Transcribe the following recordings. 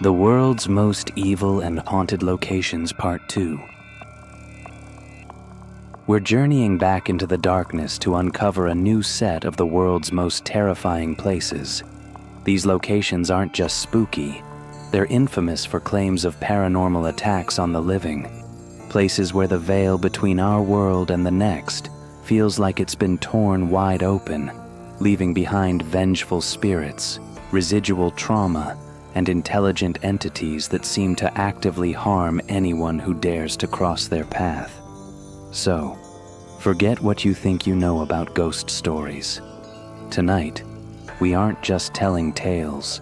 The World's Most Evil and Haunted Locations Part 2. We're journeying back into the darkness to uncover a new set of the world's most terrifying places. These locations aren't just spooky, they're infamous for claims of paranormal attacks on the living. Places where the veil between our world and the next feels like it's been torn wide open, leaving behind vengeful spirits, residual trauma, and intelligent entities that seem to actively harm anyone who dares to cross their path. So, forget what you think you know about ghost stories. Tonight, we aren't just telling tales.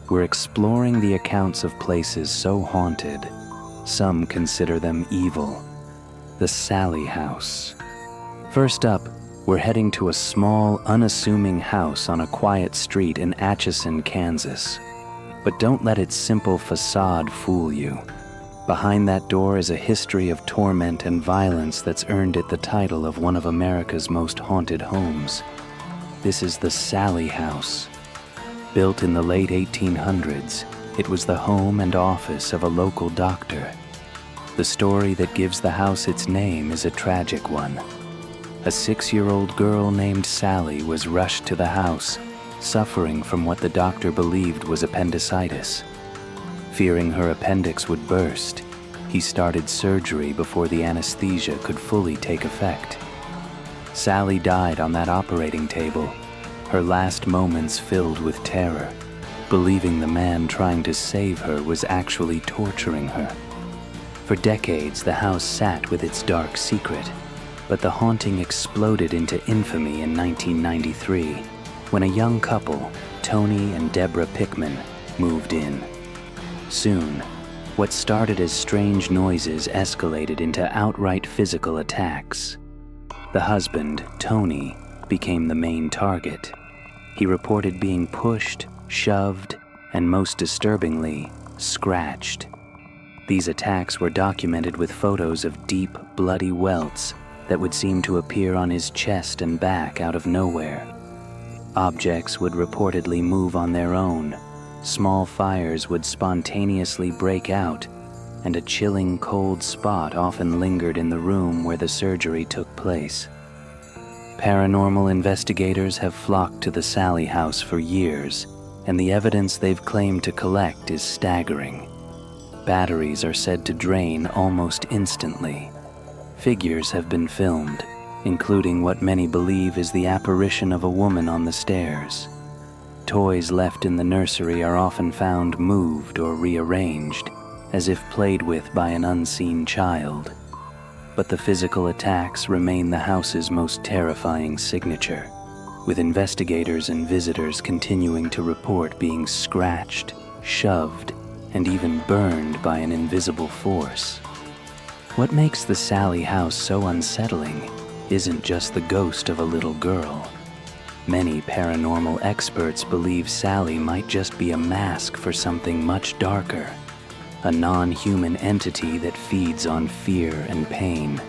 We're exploring the accounts of places so haunted, some consider them evil. The Sallie House. First up, we're heading to a small, unassuming house on a quiet street in Atchison, Kansas. But don't let its simple facade fool you. Behind that door is a history of torment and violence that's earned it the title of one of America's most haunted homes. This is the Sallie House. Built in the late 1800s, it was the home and office of a local doctor. The story that gives the house its name is a tragic one. A 6-year-old girl named Sally was rushed to the house, suffering from what the doctor believed was appendicitis. Fearing her appendix would burst, he started surgery before the anesthesia could fully take effect. Sally died on that operating table, her last moments filled with terror, believing the man trying to save her was actually torturing her. For decades, the house sat with its dark secret, but the haunting exploded into infamy in 1993. When a young couple, Tony and Deborah Pickman, moved in. Soon, what started as strange noises escalated into outright physical attacks. The husband, Tony, became the main target. He reported being pushed, shoved, and most disturbingly, scratched. These attacks were documented with photos of deep, bloody welts that would seem to appear on his chest and back out of nowhere. Objects would reportedly move on their own, small fires would spontaneously break out, and a chilling cold spot often lingered in the room where the surgery took place. Paranormal investigators have flocked to the Sallie House for years, and the evidence they've claimed to collect is staggering. Batteries are said to drain almost instantly. Figures have been filmed, including what many believe is the apparition of a woman on the stairs. Toys left in the nursery are often found moved or rearranged, as if played with by an unseen child. But the physical attacks remain the house's most terrifying signature, with investigators and visitors continuing to report being scratched, shoved, and even burned by an invisible force. What makes the Sallie House so unsettling isn't just the ghost of a little girl. Many paranormal experts believe Sally might just be a mask for something much darker, a non-human entity that feeds on fear and pain.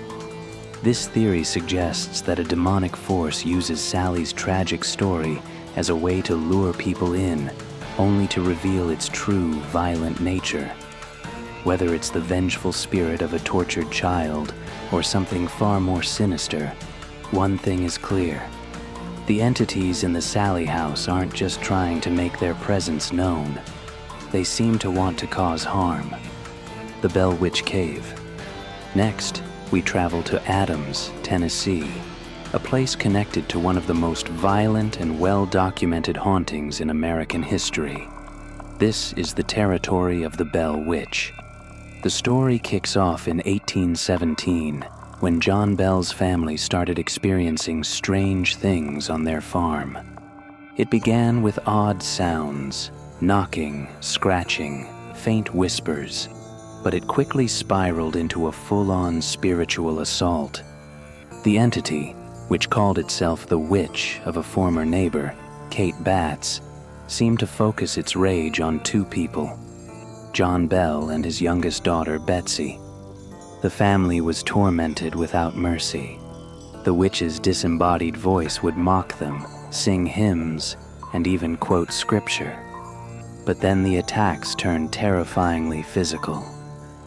This theory suggests that a demonic force uses Sally's tragic story as a way to lure people in, only to reveal its true, violent nature. Whether it's the vengeful spirit of a tortured child or something far more sinister, one thing is clear. The entities in the Sallie House aren't just trying to make their presence known. They seem to want to cause harm. The Bell Witch Cave. Next, we travel to Adams, Tennessee, a place connected to one of the most violent and well-documented hauntings in American history. This is the territory of the Bell Witch. The story kicks off in 1817, when John Bell's family started experiencing strange things on their farm. It began with odd sounds, knocking, scratching, faint whispers, but it quickly spiraled into a full-on spiritual assault. The entity, which called itself the witch of a former neighbor, Kate Batts, seemed to focus its rage on two people, John Bell and his youngest daughter, Betsy. The family was tormented without mercy. The witch's disembodied voice would mock them, sing hymns, and even quote scripture. But then the attacks turned terrifyingly physical.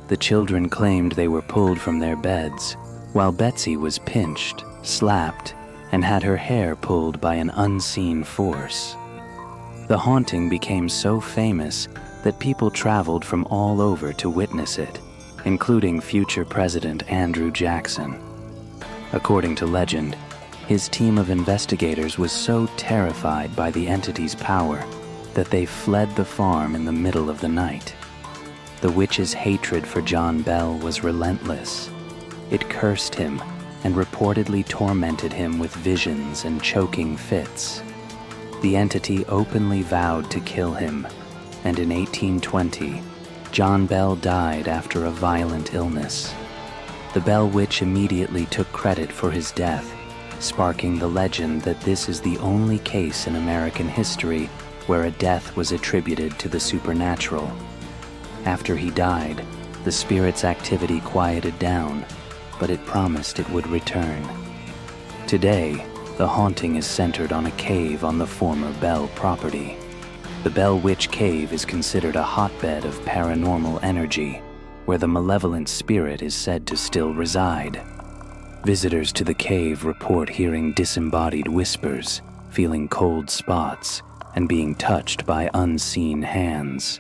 The children claimed they were pulled from their beds, while Betsy was pinched, slapped, and had her hair pulled by an unseen force. The haunting became so famous that people traveled from all over to witness it, including future President Andrew Jackson. According to legend, his team of investigators was so terrified by the entity's power that they fled the farm in the middle of the night. The witch's hatred for John Bell was relentless. It cursed him and reportedly tormented him with visions and choking fits. The entity openly vowed to kill him, and in 1820, John Bell died after a violent illness. The Bell Witch immediately took credit for his death, sparking the legend that this is the only case in American history where a death was attributed to the supernatural. After he died, the spirit's activity quieted down, but it promised it would return. Today, the haunting is centered on a cave on the former Bell property. The Bell Witch Cave is considered a hotbed of paranormal energy, where the malevolent spirit is said to still reside. Visitors to the cave report hearing disembodied whispers, feeling cold spots, and being touched by unseen hands.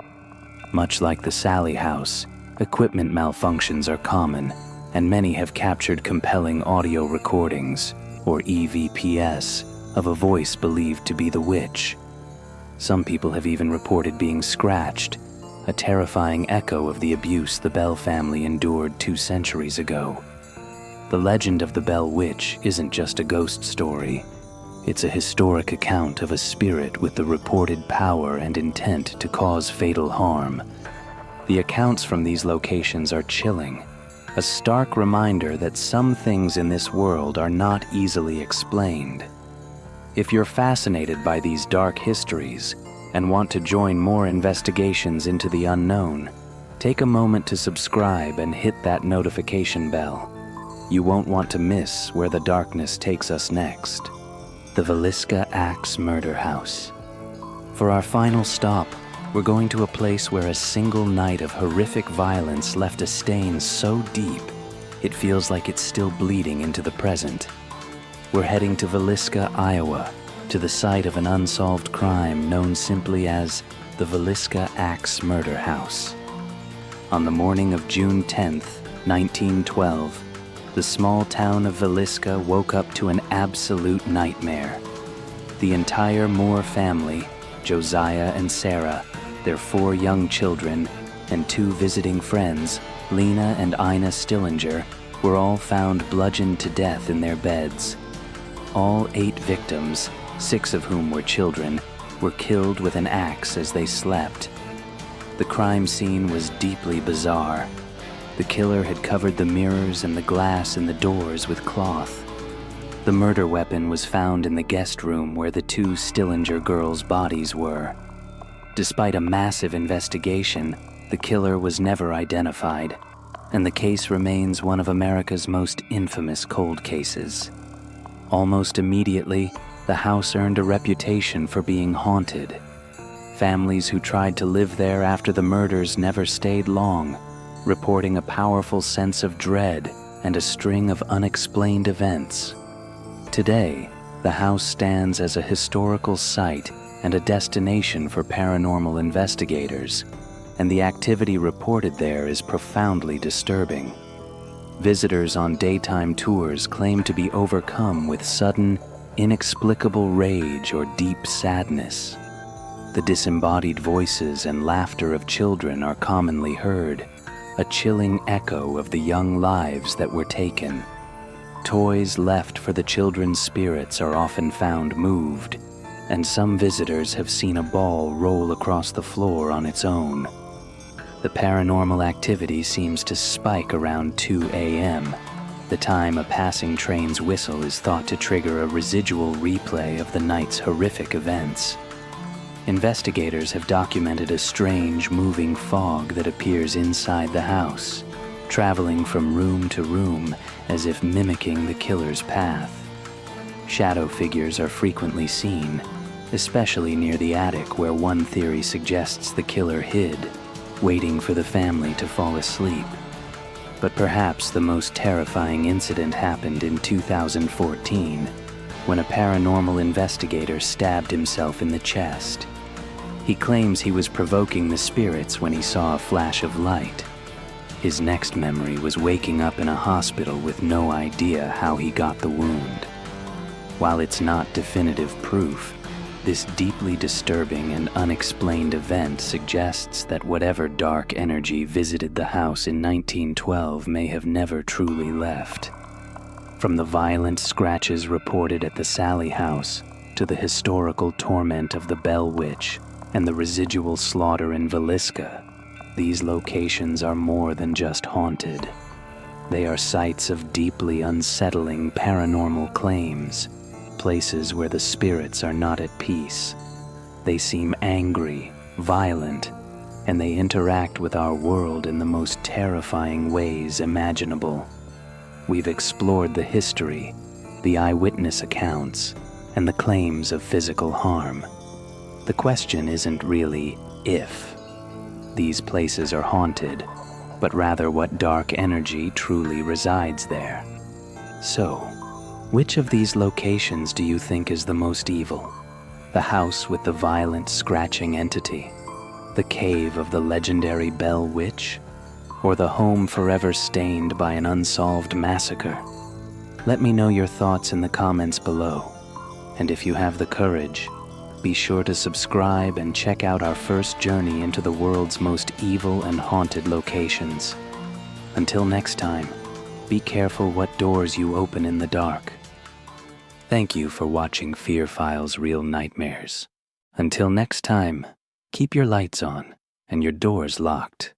Much like the Sally House, equipment malfunctions are common, and many have captured compelling audio recordings, or EVPs, of a voice believed to be the witch. Some people have even reported being scratched, a terrifying echo of the abuse the Bell family endured 2 centuries ago. The legend of the Bell Witch isn't just a ghost story. It's a historic account of a spirit with the reported power and intent to cause fatal harm. The accounts from these locations are chilling, a stark reminder that some things in this world are not easily explained. If you're fascinated by these dark histories and want to join more investigations into the unknown, take a moment to subscribe and hit that notification bell. You won't want to miss where the darkness takes us next. The Villisca Axe Murder House. For our final stop, we're going to a place where a single night of horrific violence left a stain so deep, it feels like it's still bleeding into the present. We're heading to Villisca, Iowa, to the site of an unsolved crime known simply as the Villisca Axe Murder House. On the morning of June 10th, 1912, the small town of Villisca woke up to an absolute nightmare. The entire Moore family, Josiah and Sarah, their 4 young children, and 2 visiting friends, Lena and Ina Stillinger, were all found bludgeoned to death in their beds. All 8 victims, 6 of whom were children, were killed with an axe as they slept. The crime scene was deeply bizarre. The killer had covered the mirrors and the glass in the doors with cloth. The murder weapon was found in the guest room where the 2 Stillinger girls' bodies were. Despite a massive investigation, the killer was never identified, and the case remains one of America's most infamous cold cases. Almost immediately, the house earned a reputation for being haunted. Families who tried to live there after the murders never stayed long, reporting a powerful sense of dread and a string of unexplained events. Today, the house stands as a historical site and a destination for paranormal investigators, and the activity reported there is profoundly disturbing. Visitors on daytime tours claim to be overcome with sudden, inexplicable rage or deep sadness. The disembodied voices and laughter of children are commonly heard, a chilling echo of the young lives that were taken. Toys left for the children's spirits are often found moved, and some visitors have seen a ball roll across the floor on its own. The paranormal activity seems to spike around 2 a.m., the time a passing train's whistle is thought to trigger a residual replay of the night's horrific events. Investigators have documented a strange moving fog that appears inside the house, traveling from room to room as if mimicking the killer's path. Shadow figures are frequently seen, especially near the attic where one theory suggests the killer hid, waiting for the family to fall asleep. But perhaps the most terrifying incident happened in 2014, when a paranormal investigator stabbed himself in the chest. He claims he was provoking the spirits when he saw a flash of light. His next memory was waking up in a hospital with no idea how he got the wound. While it's not definitive proof, this deeply disturbing and unexplained event suggests that whatever dark energy visited the house in 1912 may have never truly left. From the violent scratches reported at the Sally house to the historical torment of the Bell Witch and the residual slaughter in Villisca, these locations are more than just haunted. They are sites of deeply unsettling paranormal claims, places where the spirits are not at peace. They seem angry, violent, and they interact with our world in the most terrifying ways imaginable. We've explored the history, the eyewitness accounts, and the claims of physical harm. The question isn't really if these places are haunted, but rather what dark energy truly resides there. So, which of these locations do you think is the most evil? The house with the violent scratching entity? The cave of the legendary Bell Witch? Or the home forever stained by an unsolved massacre? Let me know your thoughts in the comments below. And if you have the courage, be sure to subscribe and check out our first journey into the world's most evil and haunted locations. Until next time, be careful what doors you open in the dark. Thank you for watching Fear Files Real Nightmares. Until next time, keep your lights on and your doors locked.